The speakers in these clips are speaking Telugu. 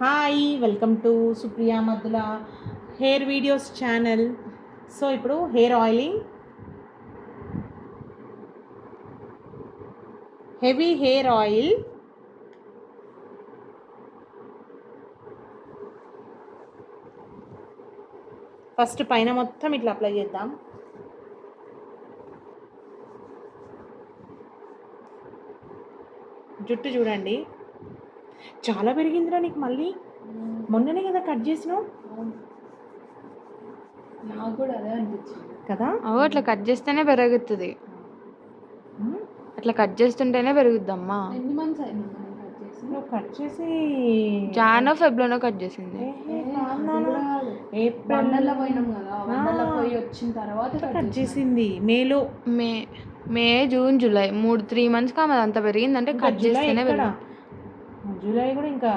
Hi welcome to Supriya Maddula hair videos channel. So ఇప్పుడు hair oiling, heavy hair oil. First పైన మొత్తం ఇట్లా అప్లై చేద్దాం. జుట్టు చూడండి చాలా పెరిగిందిరా నీకు. మళ్ళీ మొన్ననే కదా కట్ చేసినావు. నాకు కూడా అదే అనిపించింది కదా. అట్లా కట్ చేస్తేనే పెరుగుతుంది. అట్లా కట్ చేస్తుంటేనే పెరుగుద్దమ్మా. ఎన్ని మంత్స్ అయింది మనం కట్ చేసి? నువ్వు కట్ చేసి జానో ఫెబ్లోనో కట్ చేసింది. వండర్లో పోయినాం కదా, వండర్లో పోయి వచ్చిన తర్వాత కట్ చేసింది మేలో. మే జూన్ జూలై 3 months కా మరి అంత పెరిగిందంటే కట్ చేస్తేనే జూలై కూడా ఇంకా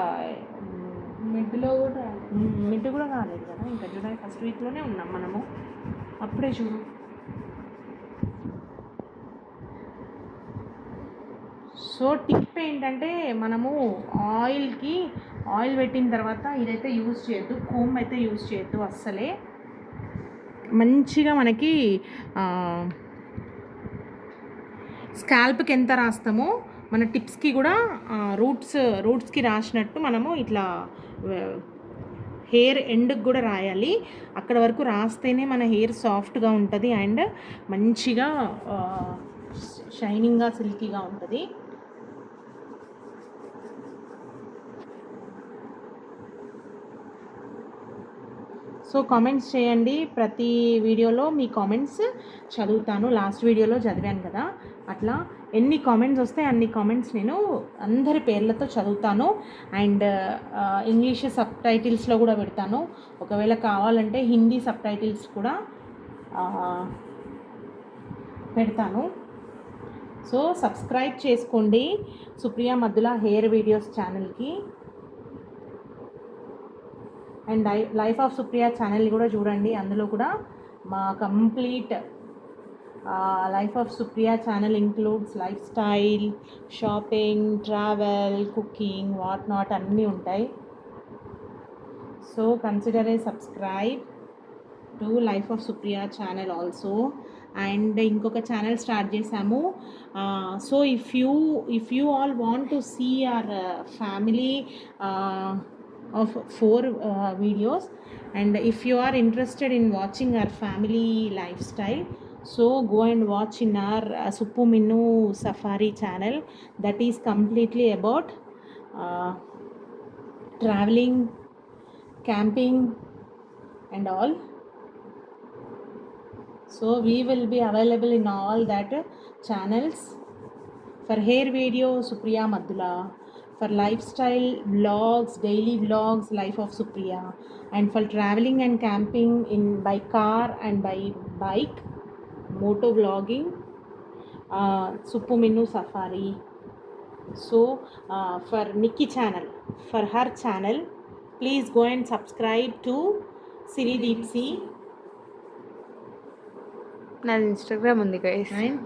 మిడ్లో కూడా మిడ్ కూడా కాలేదు కదా, ఇంకా జూలై ఫస్ట్ వీక్లోనే ఉన్నాం మనము. అప్పుడే చూడు. సో టిప్ ఏంటంటే మనము ఆయిల్ పెట్టిన తర్వాత ఇదైతే యూజ్ చేయొద్దు, కోమ్ అయితే యూజ్ చేయొద్దు అస్సలే. మంచిగా మనకి స్కాల్ప్కి ఎంత రాస్తామో మన టిప్స్కి కూడా రూట్స్కి రాసినట్టు మనము ఇట్లా హెయిర్ ఎండ్కి కూడా రాయాలి. అక్కడ వరకు రాస్తేనే మన హెయిర్ సాఫ్ట్గా ఉంటుంది అండ్ మంచిగా షైనింగ్గా సిల్కీగా ఉంటుంది. సో కామెంట్స్ చేయండి. ప్రతి వీడియోలో మీ కామెంట్స్ చదువుతాను. లాస్ట్ వీడియోలో చదివాను కదా, అట్లా ఎన్ని కామెంట్స్ వస్తే అన్ని కామెంట్స్ నేను అందరి పేర్లతో చదువుతాను. అండ్ ఇంగ్లీష్ సబ్ టైటిల్స్లో కూడా పెడతాను. ఒకవేళ కావాలంటే హిందీ సబ్ టైటిల్స్ కూడా పెడతాను. సో సబ్స్క్రైబ్ చేసుకోండి సుప్రియా మద్దుల హెయిర్ వీడియోస్ ఛానల్కి. And life of Supriya channel కూడా చూడండి. అందులో కూడా మా complete life of Supriya channel includes lifestyle, shopping, travel, cooking, what not అన్నీ ఉంటాయి. So consider a subscribe to life of Supriya channel also. And ఇంకొక ఛానల్ స్టార్ట్ చేశాము. So if you all want to see our family of 4 videos, and if you are interested in watching our family lifestyle, so go and watch in our Suppu Minnu Safari channel. That is completely about traveling, camping and all. So we will be available in all that channels. For hair video, Supriya Maddula. For lifestyle vlogs, daily vlogs, life of Supriya. And for traveling and camping by car and by bike, moto vlogging, Suppu Minnu Safari. So for Nikki channel, for her channel, please go and subscribe to Siri Deepsi. నాది ఇన్స్టాగ్రామ్ ఉంది guys. And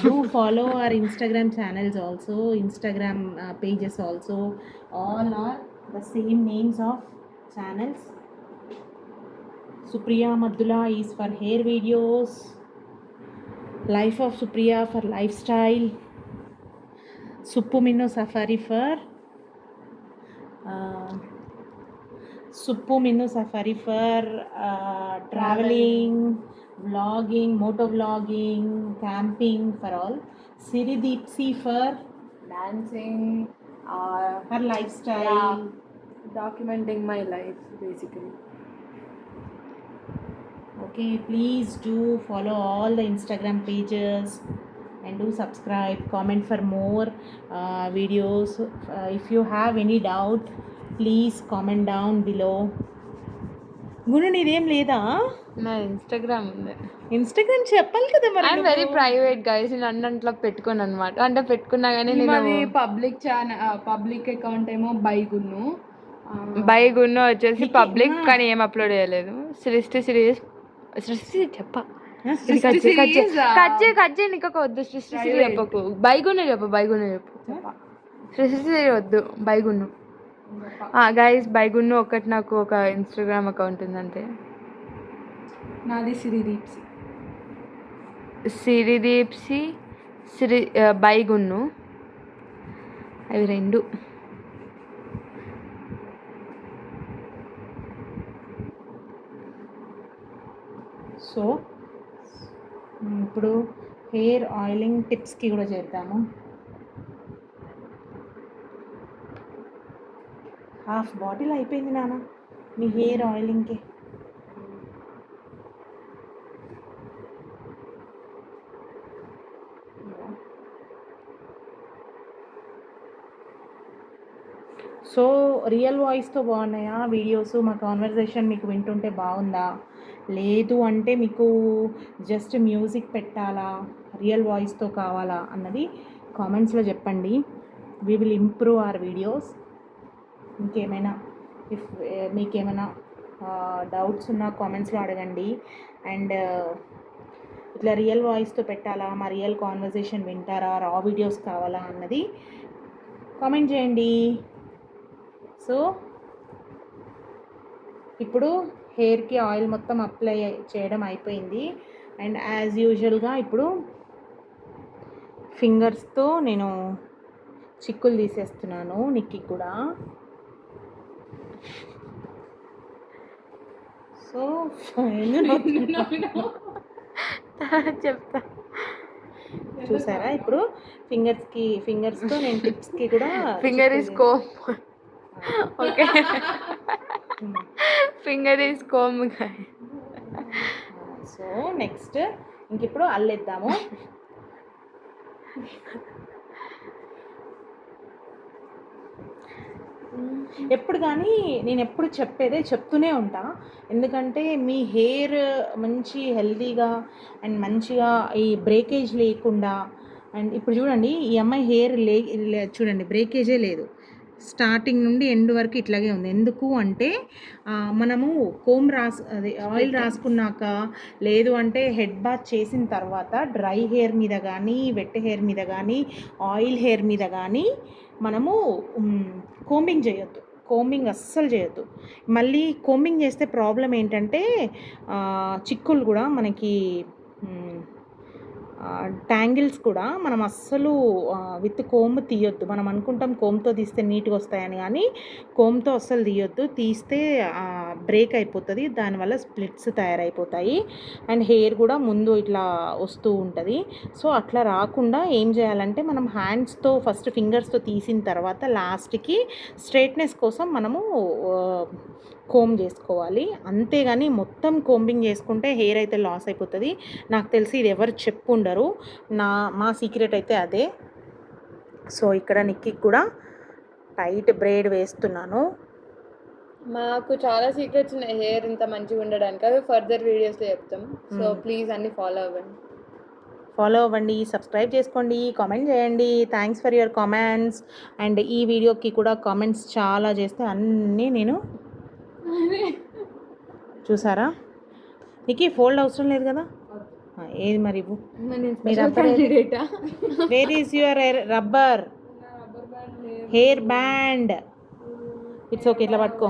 do follow our Instagram channels also, Instagram pages also. All are the same names of channels. Supriya Maddula is for hair videos, Life of Supriya for lifestyle, Suppu Minnu Safari for Suppu Minnu Safari for traveling, vlogging, moto vlogging, camping, for all. Siri Deepsi for dancing, her lifestyle. documenting my life basically. Okay, please do follow all the Instagram pages and do subscribe, comment for more videos. If you have any doubt, please comment down below. గుణ నీదేం లేదా? నా ఇన్స్టాగ్రామ్ ఉంది. ఇన్స్టాగ్రామ్ చెప్పాలి కదా మరి. I'm very private guys. నేను అన్నంట్లో పెట్టుకోను అనమాట. అంటే పెట్టుకున్నా కానీ మాది పబ్లిక్ ఛానల్, పబ్లిక్ అకౌంట్ ఏమో బైగున్ను వచ్చేసి పబ్లిక్, కానీ ఏం అప్లోడ్ చేయలేదు. సృష్టి చెప్ప కట్ చేయి నీకు వద్దు. సృష్టి చెప్పకు, బైగున్ను చెప్పు. సృష్టి వద్దు, బైగున్ను. గైస్ బైగున్ను ఒకటి నాకు ఒక ఇన్స్టాగ్రామ్ అకౌంట్ ఉంది అంతే. నాది సిరిదీప్సి. సిరిదీప్సి బైగున్ను అవి రెండు. సో ఇప్పుడు హెయిర్ ఆయిలింగ్ టిప్స్కి కూడా చేద్దాము. హాఫ్ బాటిల్ అయిపోయింది నాన్న మీ హెయిర్ ఆయిలింగ్కి. సో రియల్ వాయిస్తో బాగున్నాయా వీడియోస్? మా కాన్వర్జేషన్ మీకు వింటుంటే బాగుందా? లేదు అంటే మీకు జస్ట్ మ్యూజిక్ పెట్టాలా, రియల్ వాయిస్తో కావాలా అన్నది కామెంట్స్లో చెప్పండి. We will improve our videos. ఇంకేమైనా మీకేమైనా డౌట్స్ ఉన్నా కామెంట్స్లో అడగండి. అండ్ ఇట్లా రియల్ వాయిస్తో పెట్టాలా, మా రియల్ కాన్వర్జేషన్ వింటారా, రా వీడియోస్ కావాలా అన్నది కామెంట్ చేయండి. సో ఇప్పుడు హెయిర్కి ఆయిల్ మొత్తం అప్లై చేయడం అయిపోయింది. అండ్ యాజ్ యూజువల్గా ఇప్పుడు ఫింగర్స్తో నేను చిక్కులు తీసేస్తున్నాను నిక్కి కూడా. సో చెప్తా. చూసారా ఇప్పుడు ఫింగర్స్తో నేను టిప్స్కి కూడా finger is comb. Okay, finger is comb. So next ఇంక ఇప్పుడు అల్లేద్దాము. ఎప్పుడు కానీ నేను ఎప్పుడు చెప్పేదే చెప్తూనే ఉంటా. ఎందుకంటే మీ హెయిర్ మంచి హెల్తీగా అండ్ మంచిగా ఈ బ్రేకేజ్ లేకుండా. అండ్ ఇప్పుడు చూడండి ఈ అమ్మాయి హెయిర్ చూడండి బ్రేకేజే లేదు, స్టార్టింగ్ నుండి ఎండ్ వరకు ఇట్లాగే ఉంది. ఎందుకు అంటే మనము అదే ఆయిల్ రాసుకున్నాక, లేదు అంటే హెడ్ బాత్ చేసిన తర్వాత డ్రై హెయిర్ మీద కానీ వెట్ హెయిర్ మీద కానీ ఆయిల్ హెయిర్ మీద కానీ మనము కోంబింగ్ చేయొద్దు. కోంబింగ్ అస్సలు చేయొద్దు. మళ్ళీ కోంబింగ్ చేస్తే ప్రాబ్లం ఏంటంటే చిక్కులు కూడా మనకి ట్యాంగిల్స్ కూడా మనం అస్సలు విత్ కోమ్ తీయొద్దు. మనం అనుకుంటాం కోమ్తో తీస్తే నీట్గా వస్తాయని, కానీ కోమ్తో అస్సలు తీయొద్దు. తీస్తే బ్రేక్ అయిపోతుంది, దానివల్ల స్ప్లిట్స్ తయారైపోతాయి అండ్ హెయిర్ కూడా ముందు ఇట్లా వస్తూ ఉంటుంది. సో అట్లా రాకుండా ఏం చేయాలంటే మనం హ్యాండ్స్తో ఫస్ట్ ఫింగర్స్తో తీసిన తర్వాత లాస్ట్కి స్ట్రైట్నెస్ కోసం మనము కోమ్ చేసుకోవాలి. అంతేగాని మొత్తం కోంబింగ్ చేసుకుంటే హెయిర్ అయితే లాస్ అయిపోతుంది. నాకు తెలిసి ఇది ఎవరు చెప్పుండరు, మా సీక్రెట్ అయితే అదే. సో ఇక్కడ నిక్కి కూడా టైట్ బ్రేడ్ వేస్తున్నాను. మాకు చాలా సీక్రెట్స్ ఉన్నాయి హెయిర్ ఇంత మంచిగా ఉండడానికి, అవి ఫర్దర్ వీడియోస్లో చెప్తాం. సో ప్లీజ్ అన్ని ఫాలో అవ్వండి, సబ్స్క్రైబ్ చేసుకోండి, కామెంట్ చేయండి. Thanks for your comments. And ఈ వీడియోకి కూడా కామెంట్స్ చాలా చేస్తే అన్నీ నేను చూసారా. నీకు ఫోల్డ్ అవసరం లేదు కదా, ఏది మరి మీ rubber, where is your rubber hair band? It's okay, ఇట్లా పట్టుకో.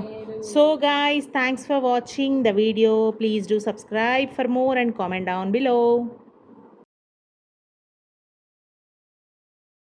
So guys, thanks for watching the video. Please do subscribe for more and comment down below.